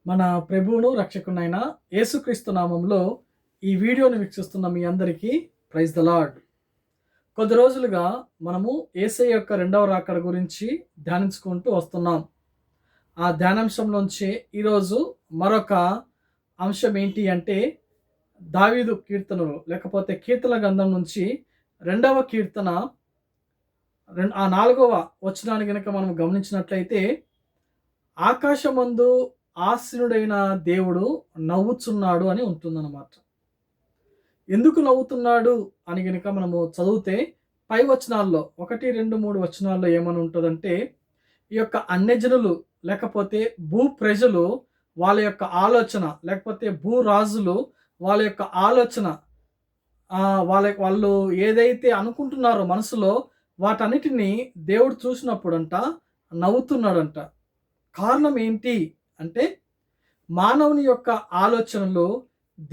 మన ప్రభువును రక్షకునైన యేసుక్రీస్తు నామంలో ఈ వీడియోని వీక్షిస్తున్న మీ అందరికీ ప్రైజ్ ద లార్డ్. కొద్ది రోజులుగా మనము యేసయ్య యొక్క రెండవ రాకడ గురించి ధ్యానించుకుంటూ వస్తున్నాం. ఆ ధ్యానాంశంలోంచి ఈరోజు మరొక అంశం ఏంటి అంటే, దావీదు కీర్తనలు లేకపోతే కీర్తన గ్రంథం నుంచి రెండవ కీర్తన ఆ 4వ వచనాన్ని గనుక మనం గమనించినట్లయితే, ఆకాశమందు ఆసీనుడైన దేవుడు నవ్వుచున్నాడు అని ఉంటుందన్నమాట. ఎందుకు నవ్వుతున్నాడు అని గనుక మనము చదివితే పై వచనాల్లో 1, 2, 3 వచనాల్లో ఏమని ఉంటుందంటే, ఈ యొక్క అన్యజనులు లేకపోతే భూ ప్రజలు వాళ్ళ యొక్క ఆలోచన, లేకపోతే భూరాజులు వాళ్ళ యొక్క ఆలోచన, వాళ్ళు ఏదైతే అనుకుంటున్నారో మనసులో వాటన్నిటిని దేవుడు చూసినప్పుడంట నవ్వుతున్నాడంట. కారణం ఏంటి అంటే, మానవుని యొక్క ఆలోచనలు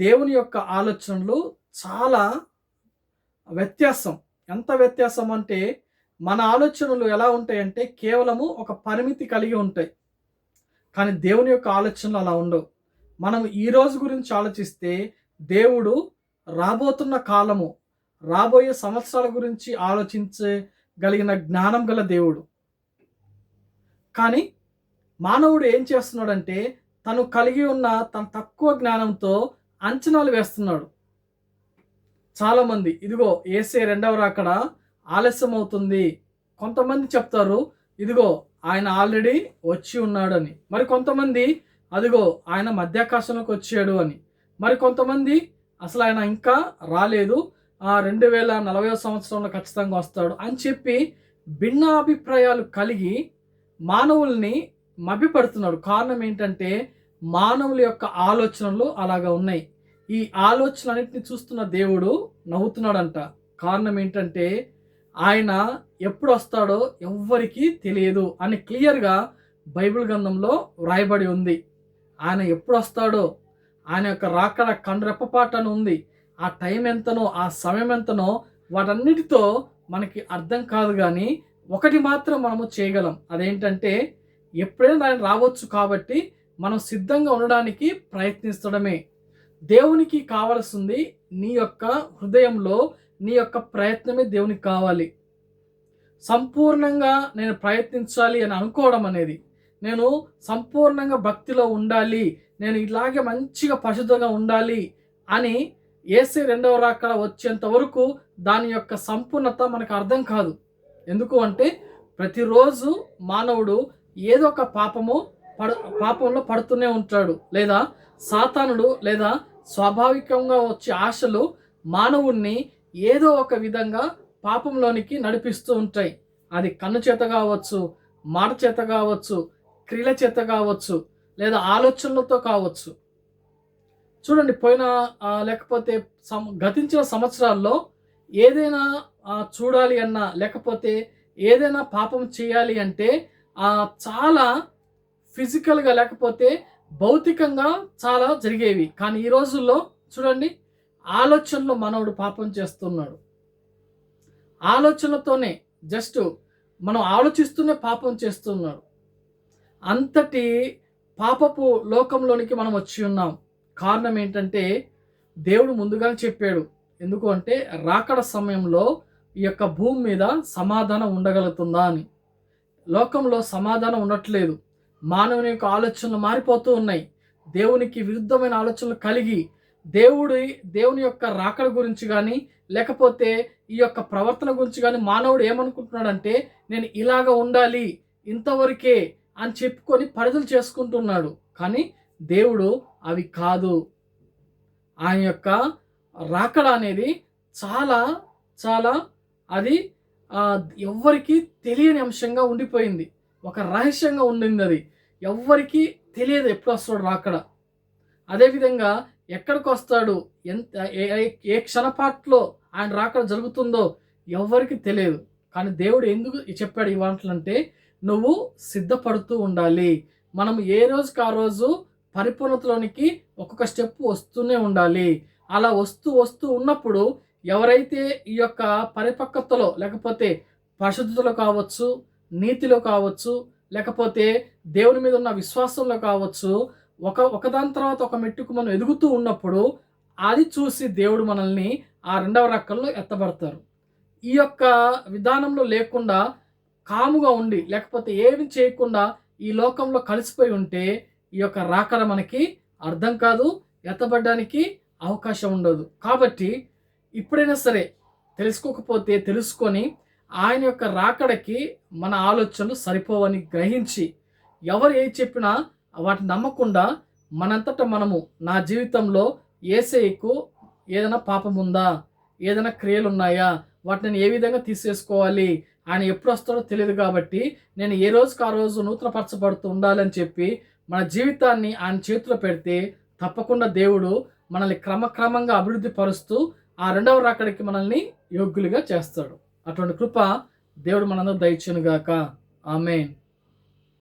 దేవుని యొక్క ఆలోచనలు చాలా వ్యత్యాసం. ఎంత వ్యత్యాసం అంటే, మన ఆలోచనలు ఎలా ఉంటాయంటే కేవలము ఒక పరిమితి కలిగి ఉంటాయి. కానీ దేవుని యొక్క ఆలోచనలు అలా ఉండవు. మనం ఈ రోజు గురించి ఆలోచిస్తే దేవుడు రాబోతున్న కాలము, రాబోయే సంవత్సరాల గురించి ఆలోచించగలిగిన జ్ఞానం గల దేవుడు. కానీ మానవుడు ఏం చేస్తున్నాడంటే, తను కలిగి ఉన్న తన తక్కువ జ్ఞానంతో అంచనాలు వేస్తున్నాడు. చాలామంది ఇదిగో యేసే రెండవ రాకడ ఆలస్యం అవుతుంది. కొంతమంది చెప్తారు ఇదిగో ఆయన ఆల్రెడీ వచ్చి ఉన్నాడని. మరి కొంతమంది అదిగో ఆయన మధ్యాకాశంలోకి వచ్చాడు అని. మరి కొంతమంది అసలు ఆయన ఇంకా రాలేదు, 2040వ సంవత్సరంలో ఖచ్చితంగా వస్తాడు అని చెప్పి భిన్నాభిప్రాయాలు కలిగి మానవుల్ని మభ్యపడుతున్నాడు. కారణం ఏంటంటే, మానవుల యొక్క ఆలోచనలు అలాగా ఉన్నాయి. ఈ ఆలోచనలన్నింటినీ చూస్తున్న దేవుడు నవ్వుతున్నాడంట. కారణం ఏంటంటే, ఆయన ఎప్పుడు వస్తాడో ఎవ్వరికీ తెలియదు అని క్లియర్గా బైబిల్ గ్రంథంలో వ్రాయబడి ఉంది. ఆయన ఎప్పుడు వస్తాడో, ఆయన యొక్క రాకడ కనురెప్పపాటు ఉంది. ఆ టైం ఎంతనో, ఆ సమయం ఎంతనో వాటన్నిటితో మనకి అర్థం కాదు. కానీ ఒకటి మాత్రం మనము చేయగలం, అదేంటంటే ఎప్పుడైనా ఆయన రావచ్చు కాబట్టి మనం సిద్ధంగా ఉండడానికి ప్రయత్నించడమే. దేవునికి కావాల్సింది నీ యొక్క హృదయంలో నీ యొక్క ప్రయత్నమే దేవునికి కావాలి. సంపూర్ణంగా నేను ప్రయత్నించాలి అని అనుకోవడం అనేది, నేను సంపూర్ణంగా భక్తిలో ఉండాలి, నేను ఇలాగే మంచిగా పరిశుద్ధంగా ఉండాలి అని యేసే రెండవ రాకడ వచ్చేంత వరకు దాని యొక్క సంపూర్ణత మనకు అర్థం కాదు. ఎందుకు అంటే, ప్రతిరోజు మానవుడు ఏదో ఒక పాపంలో పడుతూనే ఉంటాడు. లేదా సాతానుడు లేదా స్వాభావికంగా వచ్చే ఆశలు మానవుణ్ణి ఏదో ఒక విధంగా పాపంలోనికి నడిపిస్తూ ఉంటాయి. అది కన్ను చేత కావచ్చు, మాట చేత కావచ్చు, క్రియల చేత కావచ్చు, లేదా ఆలోచనలతో కావచ్చు. చూడండి, లేకపోతే గతించిన సంవత్సరాల్లో ఏదైనా చూడాలి అన్నా, లేకపోతే ఏదైనా పాపం చేయాలి అంటే చాలా ఫిజికల్గా లేకపోతే భౌతికంగా చాలా జరిగేవి. కానీ ఈ రోజుల్లో చూడండి, ఆలోచనలో మనవుడు పాపం చేస్తున్నాడు. ఆలోచనలతోనే జస్ట్ మనం ఆలోచిస్తూనే పాపం చేస్తున్నాడు. అంతటి పాపపు లోకంలోనికి మనం వచ్చి ఉన్నాం. కారణం ఏంటంటే, దేవుడు ముందుగానే చెప్పాడు. ఎందుకు అంటే, రాకడ సమయంలో ఈ యొక్క భూమి మీద సమాధానం ఉండగలుగుతుందా అని. లోకంలో సమాధానం ఉండట్లేదు. మానవుని యొక్క ఆలోచనలు మారిపోతూ ఉన్నాయి. దేవునికి విరుద్ధమైన ఆలోచనలు కలిగి దేవుని యొక్క రాకడ గురించి కానీ, లేకపోతే ఈ యొక్క ప్రవర్తన గురించి కానీ మానవుడు ఏమనుకుంటున్నాడంటే, నేను ఇలాగ ఉండాలి, ఇంతవరకే అని చెప్పుకొని పరిధులు చేసుకుంటున్నాడు. కానీ దేవుడు అవి కాదు. ఆయన యొక్క రాకడ అనేది చాలా చాలా అది ఎవ్వరికీ తెలియని అంశంగా ఉండిపోయింది. ఒక రహస్యంగా ఉండింది. అది ఎవ్వరికీ తెలియదు ఎప్పుడు వస్తాడు రాకడ. అదేవిధంగా ఎక్కడికి వస్తాడు, ఏ క్షణపాట్లో ఆయన రాకడ జరుగుతుందో ఎవ్వరికి తెలియదు. కానీ దేవుడు ఎందుకు చెప్పాడు ఈ మాటలంటే, నువ్వు సిద్ధపడుతూ ఉండాలి. మనం ఏ రోజుకి ఆ రోజు పరిపూర్ణతలోనికి ఒక్కొక్క స్టెప్ వస్తూనే ఉండాలి. అలా వస్తూ ఉన్నప్పుడు ఎవరైతే ఈ యొక్క పరిపక్వతలో, లేకపోతే పరిశుద్ధతలో కావచ్చు, నీతిలో కావచ్చు, లేకపోతే దేవుని మీద ఉన్న విశ్వాసంలో కావచ్చు, ఒకదాని తర్వాత ఒక మెట్టుకు మనం ఎదుగుతూ ఉన్నప్పుడు అది చూసి దేవుడు మనల్ని ఆ రెండవ రక్కల్లో ఎత్తబడతారు. ఈ యొక్క విధానంలో లేకుండా కాముగా ఉండి లేకపోతే ఏమి చేయకుండా ఈ లోకంలో కలిసిపోయి ఉంటే ఈ యొక్క రాకడ మనకి అర్థం కాదు, ఎత్తబడడానికి అవకాశం ఉండదు. కాబట్టి ఇప్పుడైనా సరే తెలుసుకోకపోతే తెలుసుకొని ఆయన యొక్క రాకడకి మన ఆలోచనలు సరిపోవని గ్రహించి ఎవరు ఏది చెప్పినా వాటిని నమ్మకుండా మనంతట మనము నా జీవితంలో యేసయ్యకు ఏదైనా పాపం ఉందా, ఏదైనా క్రియలు ఉన్నాయా, వాటిని నేను ఏ విధంగా తీసేసుకోవాలి, ఆయన ఎప్పుడు వస్తాడో తెలియదు కాబట్టి నేను ఏ రోజుకి ఆ రోజు నూతనపరచబడుతూ ఉండాలని చెప్పి మన జీవితాన్ని ఆయన చేతిలో పెడితే తప్పకుండా దేవుడు మనల్ని క్రమక్రమంగా అభివృద్ధి పరుస్తూ ఆ రెండవ రాకడికి మనల్ని యోగ్యులుగా చేస్తాడు. అటువంటి కృప దేవుడు మనందరూ దయచేయును గాక. ఆమేన్.